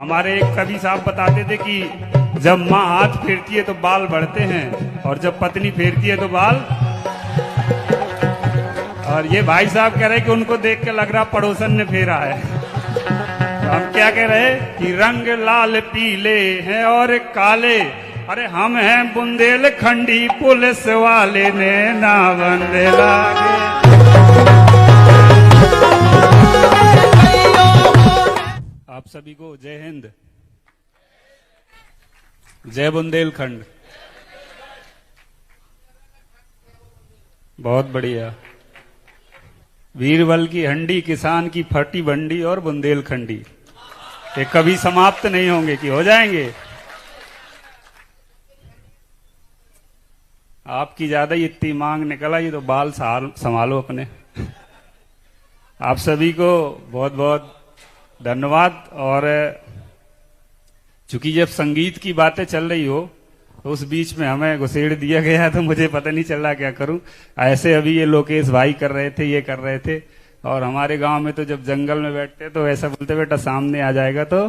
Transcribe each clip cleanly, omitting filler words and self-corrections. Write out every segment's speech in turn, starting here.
हमारे एक कवि साहब बताते थे कि जब माँ हाथ फेरती है तो बाल बढ़ते हैं और जब पत्नी फेरती है तो बाल। और ये भाई साहब कह रहे कि उनको देख के लग रहा पड़ोसन ने फेरा है। तो हम क्या कह रहे कि रंग लाल पीले हैं और काले, अरे हम हैं बुंदेलखंडी पुलिस वाले ने ना बंदे लागे। आप सभी को जय हिंद, जय बुंदेलखंड। बहुत बढ़िया। वीरबल की हंडी, किसान की फटी बंडी और बुंदेलखंडी, ये कभी समाप्त नहीं होंगे कि हो जाएंगे। आपकी ज्यादा ही इतनी मांग निकला, ये तो बाल संभालो अपने। आप सभी को बहुत बहुत धन्यवाद। और चूंकि जब संगीत की बातें चल रही हो तो उस बीच में हमें घुसेड़ दिया गया, तो मुझे पता नहीं चल रहा क्या करूं। ऐसे अभी ये लोकेश भाई कर रहे थे, ये कर रहे थे। और हमारे गांव में तो जब जंगल में बैठते तो ऐसा बोलते बेटा सामने आ जाएगा तो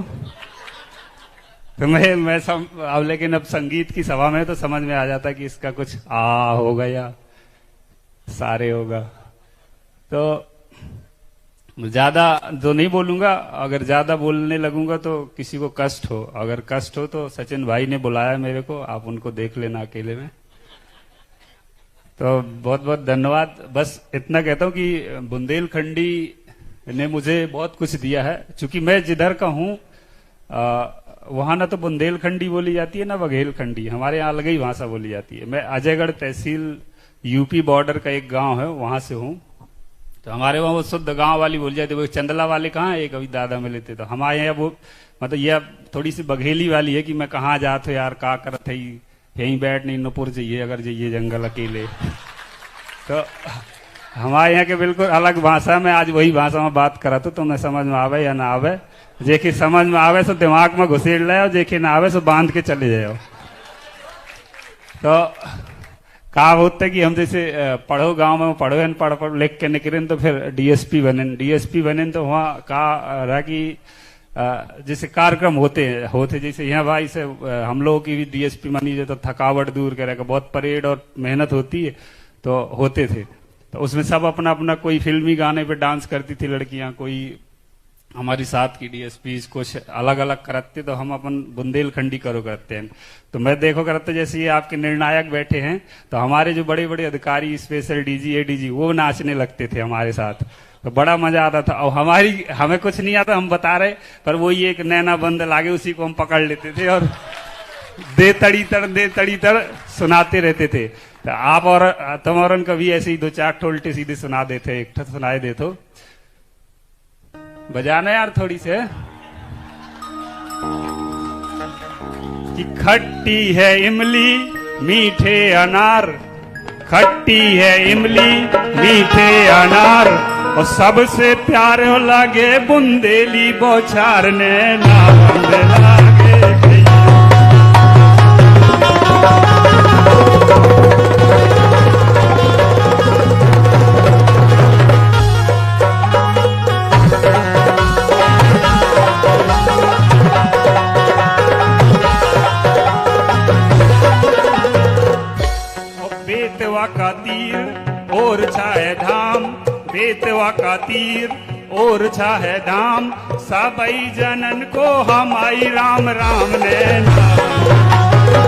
मैं अब लेकिन अब संगीत की सभा में तो समझ में आ जाता कि इसका कुछ आ होगा या सारे होगा। तो ज्यादा तो नहीं बोलूंगा, अगर ज्यादा बोलने लगूंगा तो किसी को कष्ट हो। अगर कष्ट हो तो सचिन भाई ने बुलाया मेरे को, आप उनको देख लेना अकेले में। तो बहुत बहुत धन्यवाद। बस इतना कहता हूं कि बुंदेलखंडी ने मुझे बहुत कुछ दिया है। चूंकि मैं जिधर का हूं वहां ना तो बुंदेलखंडी बोली जाती है ना बघेलखंडी, हमारे यहाँ अलग ही भाषा बोली जाती है। मैं अजयगढ़ तहसील यूपी बॉर्डर का एक गांव है, वहां से हूं। तो हमारे वहां वो शुद्ध गांव वाली बोल जाती है। वो चंदला वाले कहाँ है, कभी दादा मिले थे। तो हमारे यहाँ वो मतलब ये थोड़ी सी बघेली वाली है कि मैं कहाँ जात हो यार, का करत है, यहीं बैठ नहीं नुपुर जाइए अगर जाइए जंगल अकेले। तो हमारे यहाँ के बिल्कुल अलग भाषा में आज वही भाषा में बात करा तो तुम्हें समझ में आवे या ना आवे। जेके समझ में आवे सो दिमाग में घुसेड़ ले, और जेके ना आवे सो बांध के चले जाओ। तो कहा होता कि हम जैसे पढ़ो गांव में पढ़ो पढ़ लिख के निकले तो फिर डीएसपी बने तो वहाँ कहा रहा कि जैसे कार्यक्रम होते जैसे यहाँ भाई से हम लोगों की भी डीएसपी मानी जाए तो थकावट दूर करेगा, बहुत परेड और मेहनत होती है तो होते थे। तो उसमें सब अपना अपना, कोई फिल्मी गाने पे डांस करती थी लड़कियां, कोई हमारी साथ की डीएसपी कुछ अलग अलग करते, तो हम अपन बुंदेलखंडी करो करते हैं। तो मैं देखो करते जैसे ये आपके निर्णायक बैठे हैं तो हमारे जो बड़े बड़े अधिकारी, स्पेशल डीजी एडीजी, वो नाचने लगते थे हमारे साथ। तो बड़ा मजा आता था। और हमें कुछ नहीं आता, हम बता रहे, पर वो ये एक नैना बंद लागे उसी को हम पकड़ लेते थे और दे तड़ी तड़ सुनाते रहते थे। तो आप और तुम और कभी ऐसे ही दो चार टोल्टे सीधे सुना देते, एक सुनाए दे तो बजाना यार थोड़ी से। कि खट्टी है इमली मीठे अनार, खट्टी है इमली मीठे अनार, और सबसे प्यारे लगे बुंदेली बौछार ने ना बंदे लागे। बेतवा का तीर और छाए धाम, बेतवा का तीर और छाए धाम, सबई जनन को हमारी राम राम ने नाम।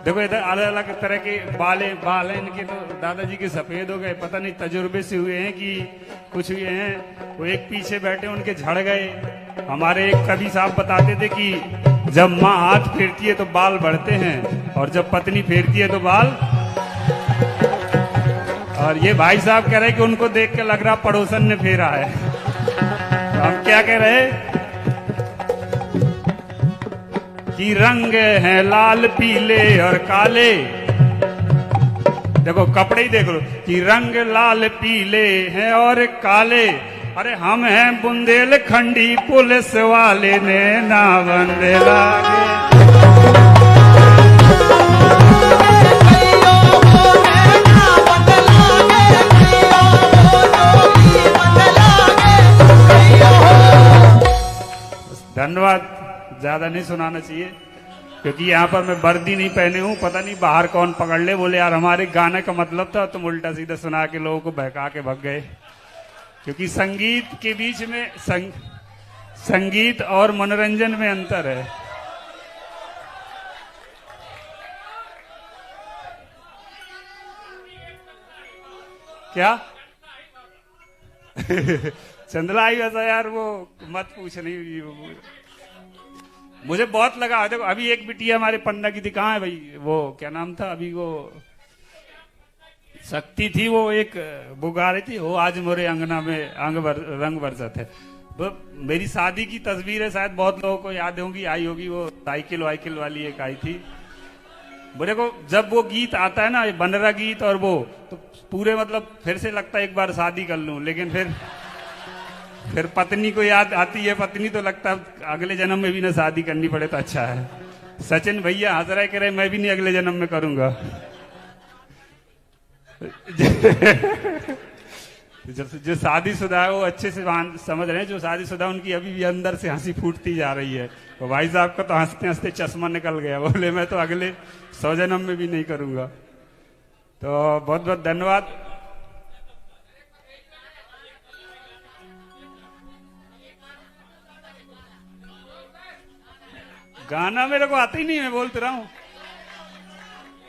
देखो इधर अलग अलग तरह के बाल इनके, तो दादाजी के सफेद हो गए, पता नहीं तजुर्बे से हुए हैं कि कुछ हुए हैं। वो एक पीछे बैठे उनके झड़ गए। हमारे एक कवि साहब बताते थे कि जब माँ हाथ फेरती है तो बाल बढ़ते हैं और जब पत्नी फेरती है तो बाल। और ये भाई साहब कह रहे कि उनको देख के लग रहा पड़ोसन ने फेरा है। तो हम क्या कह रहे कि रंग हैं लाल पीले और काले। देखो कपड़े ही देख लो कि रंग लाल पीले हैं और काले, अरे हम हैं बुंदेलखंडी पुलिस वाले ने ना बंदे लागे। ज्यादा नहीं सुनाना चाहिए, क्योंकि यहाँ पर मैं वर्दी नहीं पहने हूँ, पता नहीं बाहर कौन पकड़ ले, बोले यार हमारे गाने का मतलब था, तुम उल्टा सीधा सुना के लोगों को बहका के भग गए। क्योंकि संगीत के बीच में संगीत और मनोरंजन में अंतर है। क्या चंदलाई वैसा यार वो मत पूछ नहीं, मुझे बहुत लगा। देखो अभी एक बिटिया हमारे पन्ना की थी, कहाँ है भाई, वो क्या नाम था अभी, वो शक्ति थी, वो वो गा रही थी, वो आज मोरे अंगना में रंग बरसत है। वो मेरी शादी की तस्वीर है, शायद बहुत लोगों को याद होगी, आई होगी, वो साइकिल वाइकिल वाली एक आई थी। मेरे को जब वो गीत आता है ना, बनरा गीत, और वो तो पूरे मतलब फिर से लगता है एक बार शादी कर लूं, लेकिन फिर पत्नी को याद आती है, पत्नी तो लगता है अगले जन्म में भी ना शादी करनी पड़े तो अच्छा है। सचिन भैया हंस रहे, कह रहे मैं भी नहीं अगले जन्म में करूंगा। जो शादीशुदा है वो अच्छे से समझ रहे हैं, जो शादीशुदा उनकी अभी भी अंदर से हंसी फूटती जा रही है। तो भाई साहब का तो हंसते हंसते चश्मा निकल गया, बोले मैं तो अगले 100 जन्म में भी नहीं करूंगा। तो बहुत बहुत धन्यवाद। गाना मेरे को आता ही नहीं, मैं बोलते रहा हूं।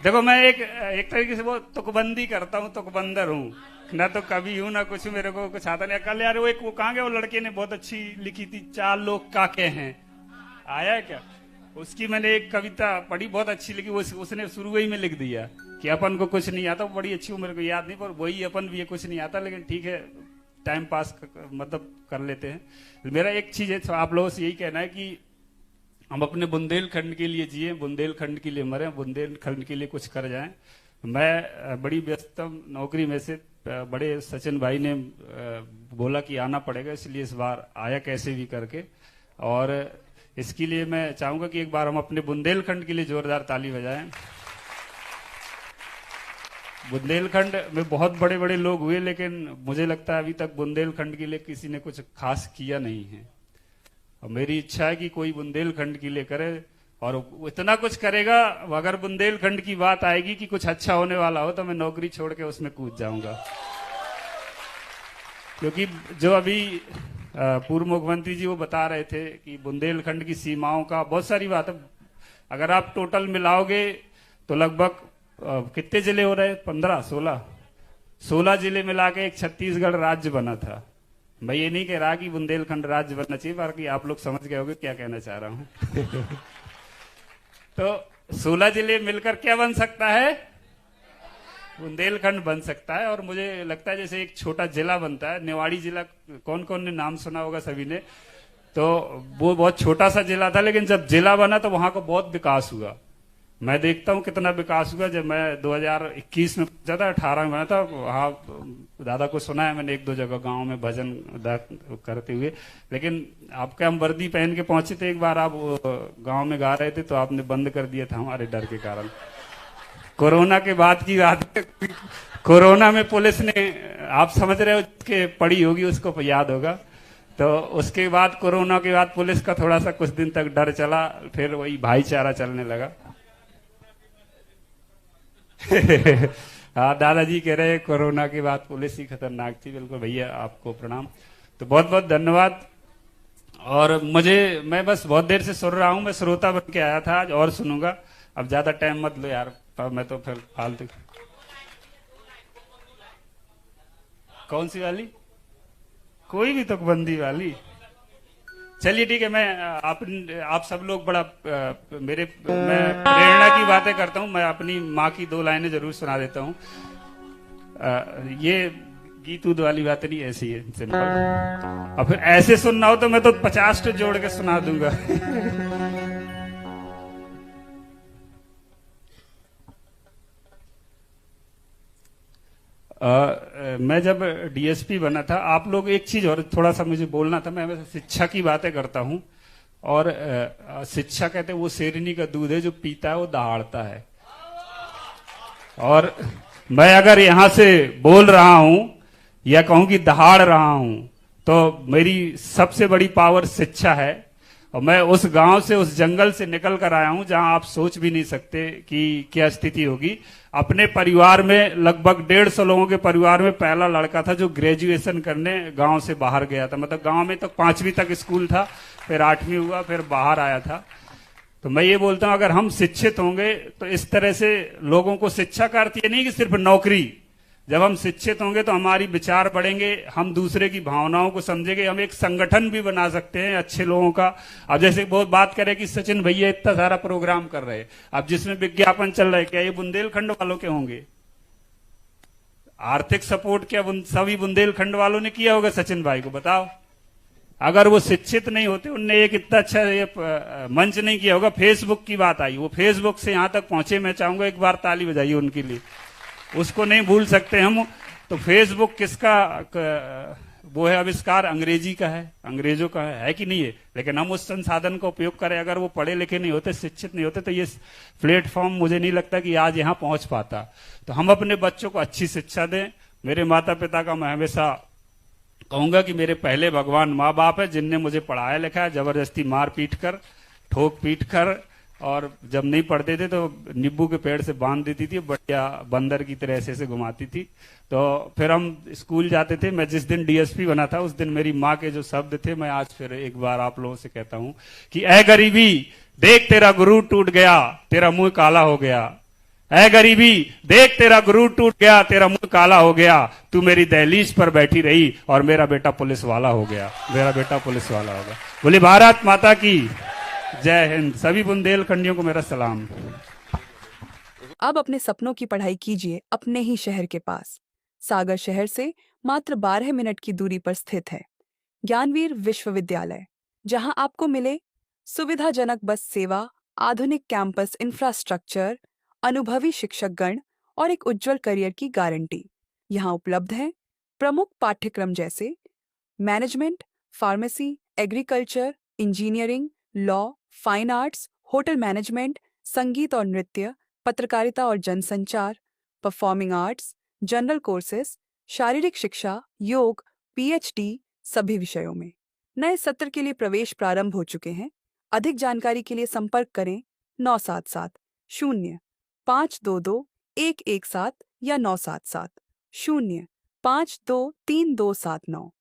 देखो मैं एक तरीके से वो तुकबंदी करता हूँ, तुकबंदर हूँ ना, तो कभी हूं ना कुछ, मेरे को कुछ आता नहीं। कल यार वो कहाँ गया वो लड़के ने बहुत अच्छी लिखी थी, 4 लोग काके हैं, आया है क्या? उसकी मैंने एक कविता पढ़ी, बहुत अच्छी लिखी, उसने शुरू ही में लिख दिया कि अपन को कुछ नहीं आता। बड़ी अच्छी, मेरे को याद नहीं, पर वही अपन भी ये कुछ नहीं आता, लेकिन ठीक है टाइम पास मतलब कर लेते हैं। मेरा एक चीज है, आप लोगों से यही कहना है कि हम अपने बुंदेलखंड के लिए जिए, बुंदेलखंड के लिए मरे, बुंदेलखंड के लिए कुछ कर जाएं। मैं बड़ी व्यस्तम नौकरी में से बड़े सचिन भाई ने बोला कि आना पड़ेगा, इसलिए इस बार आया कैसे भी करके। और इसके लिए मैं चाहूंगा कि एक बार हम अपने बुंदेलखंड के लिए जोरदार ताली बजाएं। बुंदेलखंड में बहुत बड़े बड़े लोग हुए, लेकिन मुझे लगता है अभी तक बुंदेलखंड के लिए किसी ने कुछ खास किया नहीं है। और मेरी इच्छा है कि कोई बुंदेलखंड के लिए करे, और इतना कुछ करेगा, अगर बुंदेलखंड की बात आएगी कि कुछ अच्छा होने वाला हो, तो मैं नौकरी छोड़ के उसमें कूद जाऊंगा। क्योंकि जो अभी पूर्व मुख्यमंत्री जी वो बता रहे थे कि बुंदेलखंड की सीमाओं का बहुत सारी बात है, अगर आप टोटल मिलाओगे तो लगभग कितने जिले हो रहे, 15 16 जिले मिला के एक छत्तीसगढ़ राज्य बना था। मैं ये नहीं कह रहा कि बुंदेलखंड राज्य बनना चाहिए, बाकी आप लोग समझ गए होंगे क्या कहना चाह रहा हूं। तो 16 जिले मिलकर क्या बन सकता है, बुंदेलखंड बन सकता है। और मुझे लगता है जैसे एक छोटा जिला बनता है, निवाड़ी जिला, कौन कौन ने नाम सुना होगा सभी ने, तो वो बहुत छोटा सा जिला था, लेकिन जब जिला बना तो वहां का बहुत विकास हुआ। मैं देखता हूँ कितना विकास हुआ। जब मैं 2021 में पहुंचा था, 18 में बना था, वहां दादा को सुना है मैंने 1-2 जगह गांव में भजन करते हुए। लेकिन आपके हम वर्दी पहन के पहुंचे थे, एक बार आप गांव में गा रहे थे तो आपने बंद कर दिया था हमारे डर के कारण। कोरोना के बाद की बात, कोरोना में पुलिस ने, आप समझ रहे हो, कि पड़ी होगी उसको याद होगा, तो उसके बाद कोरोना के बाद पुलिस का थोड़ा सा कुछ दिन तक डर चला, फिर वही भाईचारा चलने लगा। हाँ दादाजी कह रहे कोरोना के बाद पुलिस ही खतरनाक थी। बिल्कुल भैया, आपको प्रणाम। तो बहुत बहुत धन्यवाद। और मैं बस बहुत देर से सुन रहा हूं, मैं श्रोता बन के आया था आज, और सुनूंगा। अब ज्यादा टाइम मत लो यार, मैं तो फिर फालतू। कौन सी वाली? कोई भी तुकबंदी वाली? चलिए ठीक है, मैं आप सब लोग बड़ा मैं प्रेरणा की बातें करता हूँ। मैं अपनी माँ की 2 लाइनें जरूर सुना देता हूँ। ये गीत उद वाली बातें नहीं, ऐसी है सिंपल। और फिर ऐसे सुनना हो तो मैं तो 50 तो जोड़ के सुना दूंगा। मैं जब डीएसपी बना था, आप लोग एक चीज और थोड़ा सा मुझे बोलना था। मैं शिक्षा की बातें करता हूं, और शिक्षा कहते हैं वो शेरनी का दूध है, जो पीता है वो दहाड़ता है। और मैं अगर यहां से बोल रहा हूं या कहूं कि दहाड़ रहा हूं, तो मेरी सबसे बड़ी पावर शिक्षा है। और मैं उस गांव से, उस जंगल से निकल कर आया हूं जहां आप सोच भी नहीं सकते कि क्या स्थिति होगी। अपने परिवार में लगभग 150 लोगों के परिवार में पहला लड़का था जो ग्रेजुएशन करने गांव से बाहर गया था। मतलब गांव में तो 5वीं तक स्कूल था, फिर 8वीं हुआ, फिर बाहर आया था। तो मैं ये बोलता हूं, अगर हम शिक्षित होंगे तो इस तरह से लोगों को शिक्षा का अर्थ ये नहीं कि सिर्फ नौकरी। जब हम शिक्षित होंगे तो हमारी विचार बढ़ेंगे, हम दूसरे की भावनाओं को समझेंगे, हम एक संगठन भी बना सकते हैं अच्छे लोगों का। अब जैसे बहुत बात करें कि सचिन भैया इतना सारा प्रोग्राम कर रहे हैं, अब जिसमें विज्ञापन चल रहा है, क्या ये बुंदेलखंड वालों के होंगे? आर्थिक सपोर्ट क्या सभी बुंदेलखंड वालों ने किया होगा सचिन भाई को? बताओ। अगर वो शिक्षित नहीं होते, उनने एक इतना अच्छा ये मंच नहीं किया होगा। फेसबुक की बात आई, वो फेसबुक से यहां तक पहुंचे, मैं चाहूंगा एक बार ताली बजाइए उनके लिए, उसको नहीं भूल सकते हम। तो फेसबुक किसका वो है आविष्कार? अंग्रेजी का है, अंग्रेजों का है कि नहीं है? लेकिन हम उस संसाधन का उपयोग करें। अगर वो पढ़े लिखे नहीं होते, शिक्षित नहीं होते, तो ये प्लेटफॉर्म मुझे नहीं लगता कि आज यहां पहुंच पाता। तो हम अपने बच्चों को अच्छी शिक्षा दें। मेरे माता पिता का मैं हमेशा कहूंगा कि मेरे पहले भगवान माँ बाप है, जिनने मुझे पढ़ाया लिखाया, जबरदस्ती मार पीट कर, ठोक पीट कर, और जब नहीं पढ़ते थे तो नींबू के पेड़ से बांध देती थी, बढ़िया बंदर की तरह ऐसे घुमाती थी। तो फिर हम स्कूल जाते थे। मैं जिस दिन डीएसपी बना था उस दिन मेरी माँ के जो शब्द थे, मैं आज फिर एक बार आप लोगों से कहता हूं कि ऐ गरीबी देख तेरा गुरु टूट गया, तेरा मुंह काला हो गया। ऐ गरीबी देख तेरा गुरु टूट गया, तेरा मुंह काला हो गया। तू मेरी दहलीज पर बैठी रही और मेरा बेटा पुलिस वाला हो गया, मेरा बेटा पुलिस वाला हो गया। बोले भारत माता की जय हिंद। सभी बुंदेलखंडियों को मेरा सलाम। अब अपने सपनों की पढ़ाई कीजिए अपने ही शहर के पास। सागर शहर से मात्र 12 मिनट की दूरी पर स्थित है ज्ञानवीर विश्वविद्यालय, जहां आपको मिले सुविधाजनक बस सेवा, आधुनिक कैंपस इंफ्रास्ट्रक्चर, अनुभवी शिक्षकगण और एक उज्जवल करियर की गारंटी। यहाँ उपलब्ध है प्रमुख पाठ्यक्रम जैसे management, pharmacy, agriculture, engineering, law, fine arts, hotel management, संगीत और नृत्य, पत्रकारिता और जनसंचार, परफॉर्मिंग आर्ट्स, जनरल कोर्सेज, शारीरिक शिक्षा, योग, पीएचडी सभी विषयों में। नए सत्र के लिए प्रवेश प्रारंभ हो चुके हैं। अधिक जानकारी के लिए संपर्क करें 977-0-522-117 या 977-0-523-279।